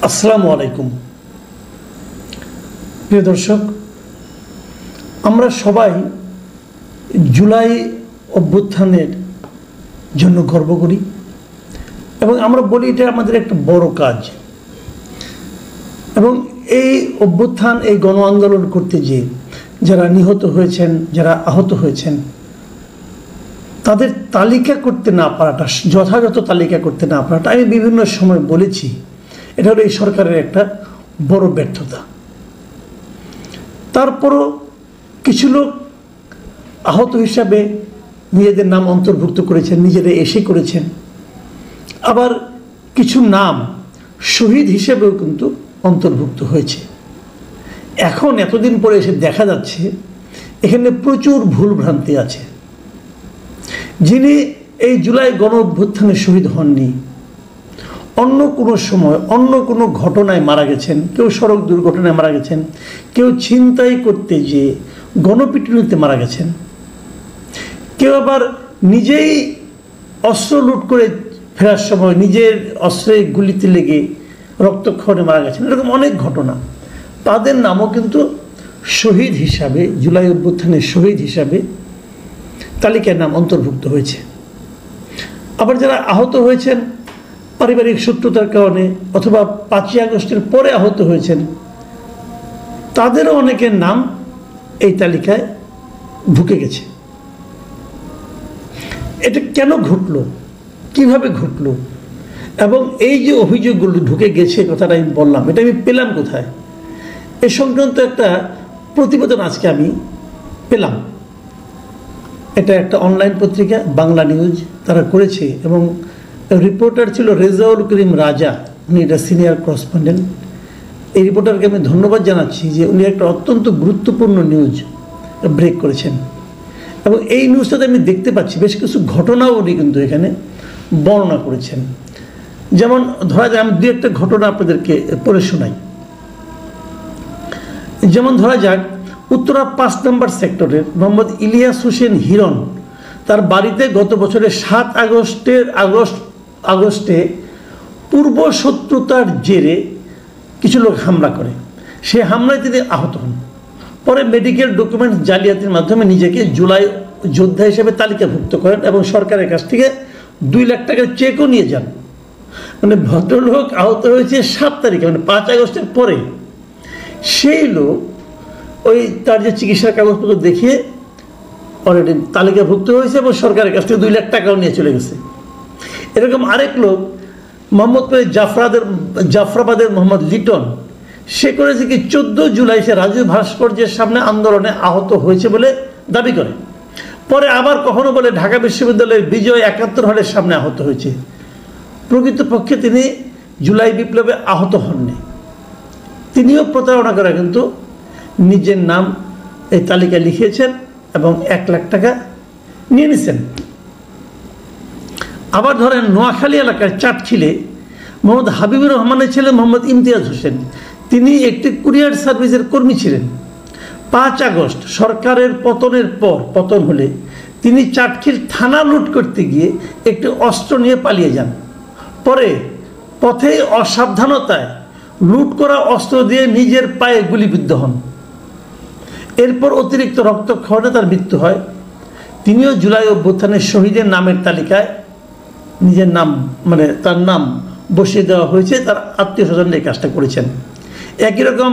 আসসালামু আলাইকুম প্রিয় দর্শক, আমরা সবাই জুলাই অভ্যুত্থানের জন্য গর্ব করি এবং আমরা বলি এটা আমাদের একটা বড় কাজ। এবং এই অভ্যুত্থান, এই গণ আন্দোলন করতে গিয়ে যারা নিহত হয়েছেন, যারা আহত হয়েছেন, তাদের তালিকা করতে না পারাটা, যথাযথ তালিকা করতে না পারাটা আমি বিভিন্ন সময় বলেছি, এটা হলো এই সরকারের একটা বড় ব্যর্থতা। তারপরও কিছু লোক আহত হিসাবে নিজেদের নাম অন্তর্ভুক্ত করেছেন, নিজেরা এসে করেছেন, আবার কিছু নাম শহীদ হিসেবেও কিন্তু অন্তর্ভুক্ত হয়েছে। এখন এতদিন পরে এসে দেখা যাচ্ছে এখানে প্রচুর ভুলভ্রান্তি আছে। যিনি এই জুলাই গণ অভ্যুত্থানে শহীদ হননি, অন্য কোনো সময় অন্য কোনো ঘটনায় মারা গেছেন, কেউ সড়ক দুর্ঘটনায় মারা গেছেন, কেউ ছিনতাই করতে যেয়ে গণপিটুনিতে মারা গেছেন, কেউ আবার নিজেই অস্ত্র লুট করে ফেরার সময় নিজের অস্ত্রে গুলিতে লেগে রক্তক্ষরণে মারা গেছেন, এরকম অনেক ঘটনা। তাদের নামও কিন্তু শহীদ হিসাবে, জুলাই অভ্যুত্থানের শহীদ হিসাবে তালিকার নাম অন্তর্ভুক্ত হয়েছে। আবার যারা আহত হয়েছেন পারিবারিক শত্রুতার কারণে অথবা 5ই আগস্টের পরে আহত হয়েছেন, তাদেরও অনেকের নাম এই তালিকায় ঢুকে গেছে। এটা কেন ঘটলো, কিভাবে ঘটলো, এবং এই যে অভিযোগগুলো ঢুকে গেছে কথাটা আমি বললাম, এটা আমি পেলাম কোথায়? এ সংক্রান্ত একটা প্রতিবেদন আজকে আমি পেলাম। এটা একটা অনলাইন পত্রিকা বাংলা নিউজ, তারা করেছে এবং রিপোর্টার ছিল রেজাউল করিম রাজা, উনি এটা সিনিয়র করেসপন্ডেন্ট। এই রিপোর্টারকে আমি ধন্যবাদ জানাচ্ছি যে উনি একটা অত্যন্ত গুরুত্বপূর্ণ নিউজ ব্রেক করেছেন। এবং এই নিউজটাতে আমি দেখতে পাচ্ছি বেশ কিছু ঘটনাও উনি কিন্তু এখানে বর্ণনা করেছেন। যেমন ধরা যায়, আমি দু একটা ঘটনা আপনাদেরকে পড়ে শোনাই। যেমন ধরা যাক, উত্তরা 5 নম্বর সেক্টরের মোহাম্মদ ইলিয়াস হোসেন হিরণ, তার বাড়িতে গত বছরের 7 আগস্টে পূর্ব শত্রুতার জেরে কিছু লোক হামলা করে। সেই হামলায় তিনি আহত হন। পরে মেডিকেল ডকুমেন্টস জালিয়াতির মাধ্যমে নিজেকে জুলাই যোদ্ধা হিসেবে তালিকাভুক্ত করেন এবং সরকারের কাছ থেকে 2 লাখ টাকার চেকও নিয়ে যান। মানে ভদ্রলোক আহত হয়েছে 7 তারিখে, মানে 5 আগস্টের পরে। সেই লোক ওই তার যে চিকিৎসার কাগজপত্র দেখিয়ে অলরেডি তালিকাভুক্ত হয়েছে এবং সরকারের কাছ থেকে 2 লাখ টাকাও নিয়ে চলে গেছে। এরকম আরেক লোক মোহাম্মদপুরের জাফরাবাদের মোহাম্মদ লিটন, সে করেছে কি 14 জুলাই সে রাজু ভাস্কর্যের সামনে আন্দোলনে আহত হয়েছে বলে দাবি করে। পরে আবার কখনো বলে ঢাকা বিশ্ববিদ্যালয়ের বিজয় 71 হলের সামনে আহত হয়েছে। প্রকৃতপক্ষে তিনি জুলাই বিপ্লবে আহত হননি। তিনিও প্রতারণা করে কিন্তু নিজের নাম এই তালিকায় লিখিয়েছেন এবং 1 লাখ টাকা নিয়ে নিছেন। আবার ধরেন নোয়াখালী এলাকার চাটখিলে মোহাম্মদ হাবিবুর রহমানের ছেলে মোহাম্মদ ইমতিয়াজ হোসেন, তিনি একটি কুরিয়ার সার্ভিসের কর্মী ছিলেন। 5 আগস্ট সরকারের পতন হলে তিনি চাটখিল থানা লুট করতে গিয়ে একটি অস্ত্র নিয়ে পালিয়ে যান। পরে পথে অসাবধানতায় লুট করা অস্ত্র দিয়ে নিজের পায়ে গুলিবিদ্ধ হন। এরপর অতিরিক্ত রক্তক্ষরণে তার মৃত্যু হয়। তিনিও জুলাই অভ্যুত্থানের শহীদের নামের তালিকায় নিজের নাম, মানে তার নাম বসিয়ে দেওয়া হয়েছে। তার আত্মীয় স্বজনরা এই কাজটা করেছেন। একই রকম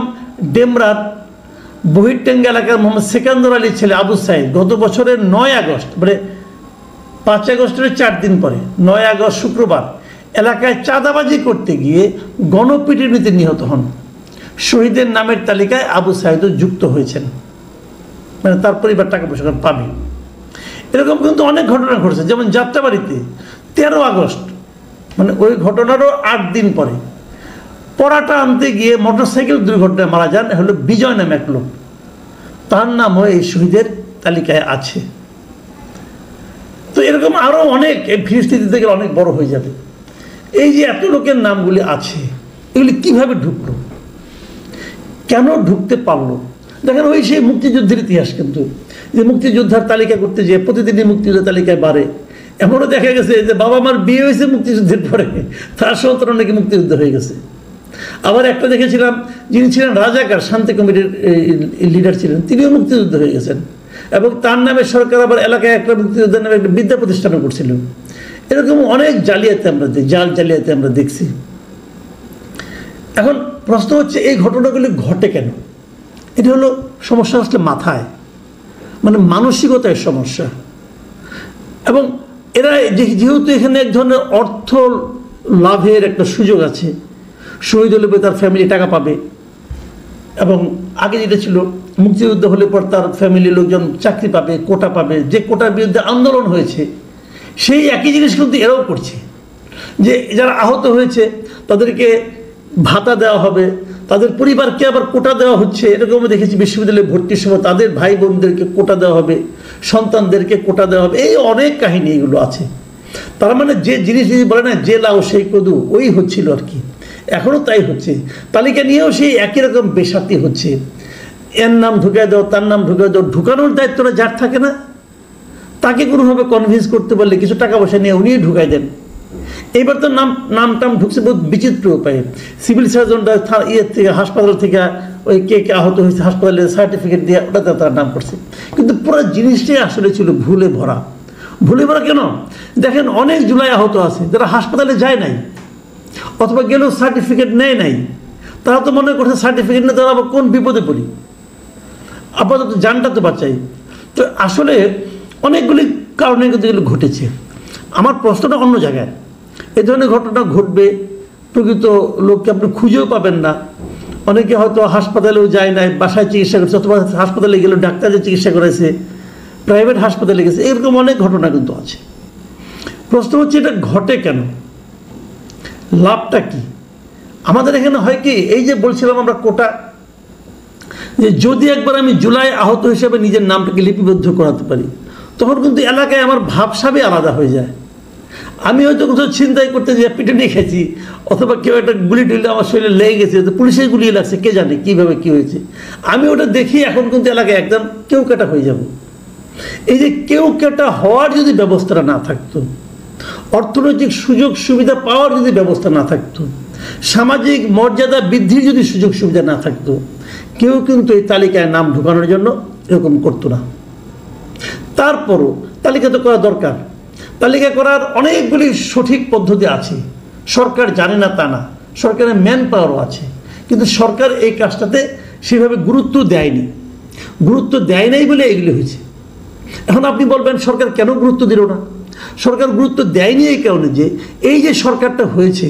ডেমরার বহিরটেঙ্গা এলাকার মোহাম্মদ সেকান্দর আলীর ছেলে আবু সাইদ গত বছরের 9 আগস্ট, মানে 5 আগস্টের 4 দিন পরে 9 আগস্ট শুক্রবার এলাকায় চাঁদাবাজি করতে গিয়ে গণপিটুনিতে নিহত হন। শহীদের নামের তালিকায় আবু সাইদও যুক্ত হয়েছেন, মানে তার পরিবার টাকা পয়সা পাবে। এরকম কিন্তু অনেক ঘটনা ঘটেছে। যেমন যাত্রাবাড়িতে 13 আগস্ট, মানে ওই ঘটনারও 8 দিন পরে পরাটা আনতে গিয়ে মোটরসাইকেল দুর্ঘটনায় মারা যান হলো বিজয় নামে এক লোক, তার নামও এই শহীদের তালিকায় আছে। তো এরকম আরও অনেক, এই ফিরিস্তিতে থেকে অনেক বড় হয়ে যাবে। এই যে এত লোকের নামগুলি আছে, এগুলি কিভাবে ঢুকলো, কেন ঢুকতে পারলো? দেখেন, ওই সেই মুক্তিযুদ্ধের ইতিহাস কিন্তু, যে মুক্তিযোদ্ধার তালিকা করতে যে প্রতিদিনই মুক্তিযোদ্ধার তালিকায় বাড়ে। এমনও দেখা গেছে যে বাবা মার বিয়ে হয়েছে মুক্তিযুদ্ধের পরে, তার সন্তান নাকি মুক্তিযুদ্ধ হয়ে গেছে। আবার একটা দেখেছিলাম, যিনি ছিলেন রাজাকার, শান্তি কমিটির লিডার ছিলেন, তিনিও মুক্তিযুদ্ধ হয়ে গেছেন, এবং তার নামে সরকার আবার এলাকায় একটা মুক্তিযোদ্ধার নামে একটা বিদ্যা প্রতিষ্ঠানও করছিল। এরকম অনেক জালিয়াতি আমরা দেখছি। এখন প্রশ্ন হচ্ছে, এই ঘটনাগুলি ঘটে কেন? এটা হলো সমস্যা আসলে মাথায়, মানে মানসিকতার সমস্যা। এবং এরা যেহেতু এখানে এক ধরনের অর্থ লাভের একটা সুযোগ আছে, শহীদ হলে তার ফ্যামিলি টাকা পাবে, এবং আগে যেটা ছিল মুক্তিযুদ্ধ হলে পর তার ফ্যামিলির লোকজন চাকরি পাবে, কোটা পাবে, যে কোটার বিরুদ্ধে আন্দোলন হয়েছে সেই একই জিনিস কিন্তু এরাও করছে, যে যারা আহত হয়েছে তাদেরকে ভাতা দেওয়া হবে, তাদের পরিবারকে আবার কোটা দেওয়া হচ্ছে। এরকম দেখেছি বিশ্ববিদ্যালয়ে ভর্তির সময় তাদের ভাই বোনদেরকে কোটা দেওয়া হবে, সন্তানদেরকে কোটা দেওয়া হবে, এই অনেক কাহিনী এগুলো আছে। তার মানে যে জিনিস যদি বলে না যে লাও সেই কদু, ওই হচ্ছিল আর কি, এখনও তাই হচ্ছে। তালিকা নিয়েও সেই একই রকম বেসাতি হচ্ছে, এর নাম ঢুকায় দাও, তার নাম ঢুকায় দাও। ঢুকানোর দায়িত্বটা যার থাকে না, তাকে কোনোভাবে কনভিন্স করতে পারলে কিছু টাকা পয়সা নিয়ে উনিই ঢুকাই দেন। এইবার তো নাম ঢুকছে বহুত বিচিত্র উপায়ে। সিভিল সার্জনরা থেকে হাসপাতাল থেকে ওই কে আহত হয়েছে হাসপাতালের সার্টিফিকেট দিয়ে ওটাতে তার নাম করছে, কিন্তু পুরো জিনিসটাই আসলে ছিল ভুলে ভরা। ভুলে ভরা কেন? দেখেন, অনেক জুলাই আহত আছে যারা হাসপাতালে যায় নাই, অথবা গেলেও সার্টিফিকেট নেয় নাই। তারা তো মনে করছে সার্টিফিকেট নিয়ে তারা আবার কোন বিপদে পড়ি, আপাতত জানটা তো বাঁচাই। তো আসলে অনেকগুলি কারণে কিন্তু এগুলো ঘটেছে। আমার প্রশ্নটা অন্য জায়গায়। এই ধরনের ঘটনা ঘটবে, প্রকৃত লোককে আপনি খুঁজেও পাবেন না। অনেকে হয়তো হাসপাতালেও যায় নাই, বাসায় চিকিৎসা করছে, অথবা হাসপাতালে গেলেও ডাক্তারের চিকিৎসা করেছে, প্রাইভেট হাসপাতালে গেছে, এরকম অনেক ঘটনা কিন্তু আছে। প্রশ্ন হচ্ছে, এটা ঘটে কেন? লাভটা কি? আমাদের এখানে হয় কি, এই যে বলছিলাম আমরা কোটা, যে যদি একবার আমি জুলাই আহত হিসেবে নিজের নামটাকে লিপিবদ্ধ করাতে পারি, তখন কিন্তু এলাকায় আমার ভাবসাবই আলাদা হয়ে যায়। আমি হয়তো কোথাও ছিনতাই করতে যে পিটুনি খেয়েছি, অথবা কেউ একটা গুলি টুলি আমার শরীরে লেগে গেছে, পুলিশের গুলি লাগছে, কে জানে কীভাবে কী হয়েছে, আমি ওটা দেখি এখন কিন্তু এলাকায় একদম কেউ কাটা হয়ে যাব। এই যে কেউ কাটা হওয়ার যদি ব্যবস্থাটা না থাকতো, অর্থনৈতিক সুযোগ সুবিধা পাওয়ার যদি ব্যবস্থা না থাকতো, সামাজিক মর্যাদা বৃদ্ধির যদি সুযোগ সুবিধা না থাকতো, কেউ কিন্তু এই তালিকায় নাম ঢুকানোর জন্য এরকম করতো না। তারপরও তালিকা তো করা দরকার। তালিকা করার অনেকগুলি সঠিক পদ্ধতি আছে, সরকার জানে না তা না, সরকারের ম্যান পাওয়ারও আছে, কিন্তু সরকার এই কাজটাতে সেভাবে গুরুত্ব দেয়নি। গুরুত্ব দেয় নাই বলে এগুলি হয়েছে। এখন আপনি বলবেন সরকার কেন গুরুত্ব দিল না? সরকার গুরুত্ব দেয়নি এই কারণে যে এই যে সরকারটা হয়েছে,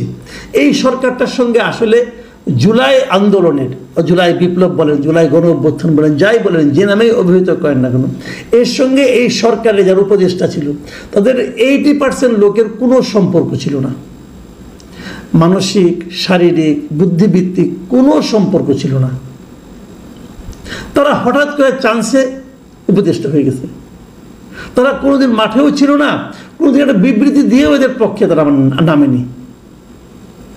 এই সরকারটার সঙ্গে আসলে জুলাই আন্দোলনের, জুলাই বিপ্লব বলেন, জুলাই গণ অভ্যুত্থান বলেন, যাই বলেন, যে নামেই অভিহিত করেন না কেন, এর সঙ্গে এই সরকারের যারা উপদেষ্টা ছিল তাদের 80% লোকের কোনো সম্পর্ক ছিল না। মানসিক, শারীরিক, বুদ্ধিভিত্তিক কোনো সম্পর্ক ছিল না। তারা হঠাৎ করে চান্সে উপদেষ্টা হয়ে গেছে। তারা কোনোদিন মাঠেও ছিল না, কোনোদিন একটা বিবৃতি দিয়েও এদের পক্ষে তারা নামেনি,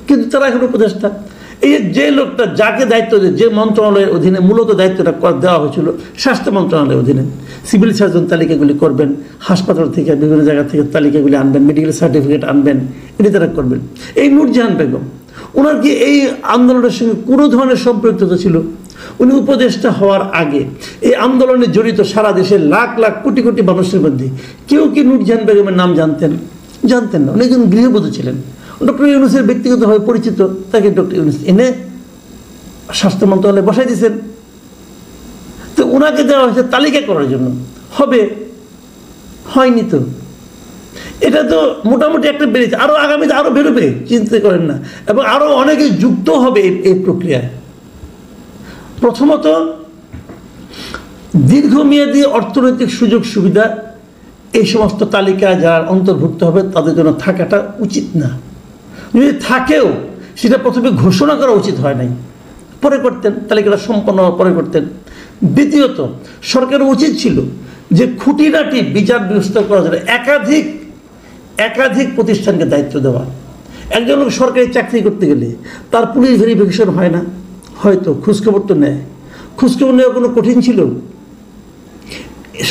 কিন্তু তারা এখন উপদেষ্টা। এই যে লোকটা যাকে দায়িত্ব দেয়, যে মন্ত্রণালয়ের অধীনে মূলত দায়িত্বটা দেওয়া হয়েছিল স্বাস্থ্য মন্ত্রণালয়ের অধীনে, সিভিল সার্জন তালিকাগুলি করবেন, হাসপাতাল থেকে বিভিন্ন জায়গা থেকে তালিকাগুলি আনবেন, মেডিকেল সার্টিফিকেট আনবেন, এটি তারা করবেন। এই নূরজাহান বেগম, ওনার কি এই আন্দোলনের সঙ্গে কোনো ধরনের সম্পৃক্ততা ছিল? উনি উপদেষ্টা হওয়ার আগে এই আন্দোলনে জড়িত সারা দেশের লাখ লাখ কোটি কোটি মানুষের মধ্যে কেউ কি নূরজাহান বেগমের নাম জানতেন? জানতেন না। উনি একজন গৃহবধূ ছিলেন। ডক্টর ইউনূসের ব্যক্তিগতভাবে পরিচিত, তাকে ডক্টর ইউনূস এনে স্বাস্থ্য মন্ত্রণালয়ে বসাই দিয়েছেন। তো ওনাকে দেওয়া হয়েছে তালিকা করার জন্য, হবে হয়নি তো। এটা তো মোটামুটি একটা বেড়েছে, আরও আগামীতে আরও বেরোবে, চিন্তা করেন না, এবং আরও অনেকে যুক্ত হবে এই প্রক্রিয়ায়। প্রথমত, দীর্ঘমেয়াদী অর্থনৈতিক সুযোগ সুবিধা এই সমস্ত তালিকায় যারা অন্তর্ভুক্ত হবে তাদের জন্য থাকাটা উচিত না। যদি থাকেও সেটা প্রথমে ঘোষণা করা উচিত হয় নাই, পরে করতেন, তালিকাটা সম্পন্ন হওয়ার পরে করতেন। দ্বিতীয়ত, সরকারের উচিত ছিল যে খুঁটিনাটি বিচার ব্যবস্থা করার জন্য একাধিক প্রতিষ্ঠানকে দায়িত্ব দেওয়া। একজন লোক সরকারি চাকরি করতে গেলে তার পুলিশ ভেরিফিকেশন হয় না, হয়তো খোঁজখবর তো নেয়, খোঁজখবর নেওয়া কোনো কঠিন ছিল?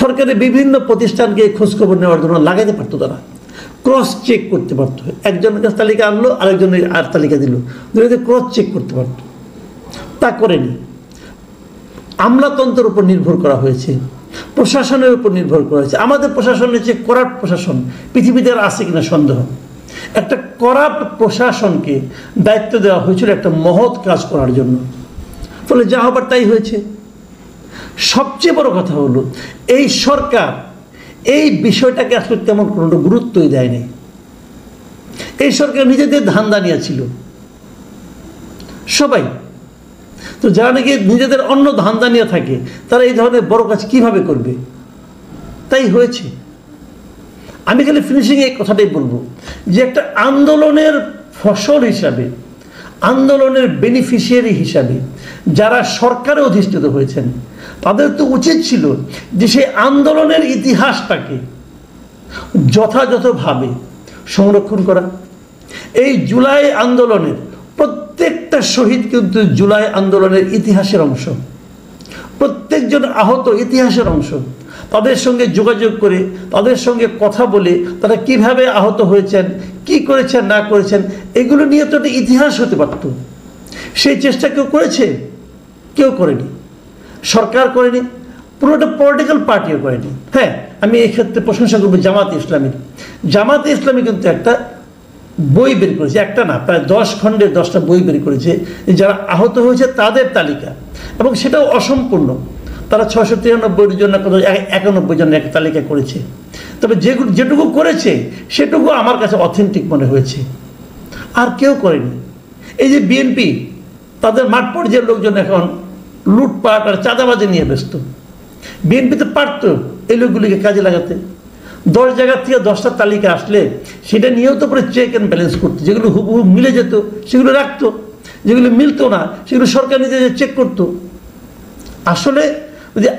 সরকারের বিভিন্ন প্রতিষ্ঠানকে খোঁজখবর নেওয়ার জন্য লাগাইতে পারতো তারা। ক্রস চেক করতে পারতো। একজনের কাছে তালিকা আনলো, আরেকজনের আর তালিকা দিল, দুটোতে ক্রস চেক করতে পারতো। তা করেনি। আমলাতন্ত্রের উপর নির্ভর করা হয়েছে, প্রশাসনের উপর নির্ভর করা হয়েছে। আমাদের প্রশাসনের চেয়ে করাপ্ট প্রশাসন পৃথিবীতে আর আছে কিনা সন্দেহ। একটা করাপ্ট প্রশাসনকে দায়িত্ব দেওয়া হয়েছিল একটা মহৎ কাজ করার জন্য, ফলে যা হবার তাই হয়েছে। সবচেয়ে বড় কথা হলো এই সরকার এই বিষয়টাকে আসলে তেমন কোনো গুরুত্বই দেয়নি। এই সরকার নিজেদের ধান্দা নিয়েছিল সবাই। তো যারা নাকি নিজেদের অন্য ধান্দা নিয়ে থাকে তারা এই ধরনের বড় কাজ কিভাবে করবে, তাই হয়েছে। আমি খালি ফিনিশিংয়ে এই কথাটাই বলবো যে একটা আন্দোলনের ফসল হিসাবে, আন্দোলনের বেনিফিশিয়ারি হিসাবে যারা সরকারে অধিষ্ঠিত হয়েছেন তাদের তো উচিত ছিল যে সেই আন্দোলনের ইতিহাসটাকে যথাযথভাবে সংরক্ষণ করা। এই জুলাই আন্দোলনের প্রত্যেকটা শহীদ কিন্তু জুলাই আন্দোলনের ইতিহাসের অংশ, প্রত্যেকজন আহত ইতিহাসের অংশ। তাদের সঙ্গে যোগাযোগ করে, তাদের সঙ্গে কথা বলে তারা কিভাবে আহত হয়েছেন, কি করেছেন না করেছেন, এগুলো নিয়ে তো একটা ইতিহাস হতে পারত। সেই চেষ্টা কেউ করেছে? কেউ করেনি, সরকার করেনি, পুরোটা পলিটিক্যাল পার্টিও করেনি। হ্যাঁ, আমি এই ক্ষেত্রে প্রশংসা করবো জামাতে ইসলামীর। জামাতে ইসলামী কিন্তু একটা বই বের করেছে, একটা না, প্রায় 10 খণ্ডের 10টা বই বের করেছে যারা আহত হয়েছে তাদের তালিকা, এবং সেটাও অসম্পূর্ণ। তারা 693 জন না 91 জনের একটা তালিকা করেছে। তবে যেটুকু করেছে সেটুকু আমার কাছে অথেন্টিক মনে হয়েছে, আর কেউ করেনি। এই যে বিএনপি, তাদের মাঠ পর্যায়ের লোকজন এখন লুটপাট আর চাঁদাবাজি নিয়ে ব্যস্ত। বিএনপি তো পারত এই লোকগুলিকে কাজে লাগাতে। 10 জায়গার থেকে 10টা তালিকা আসলে সেটা নিয়েও তো পরে চেক অ্যান্ড ব্যালেন্স করতো। যেগুলো হুবহু মিলে যেত সেগুলো রাখতো, যেগুলো মিলতো না সেগুলো সরকার নিজে চেক করতো। আসলে যদি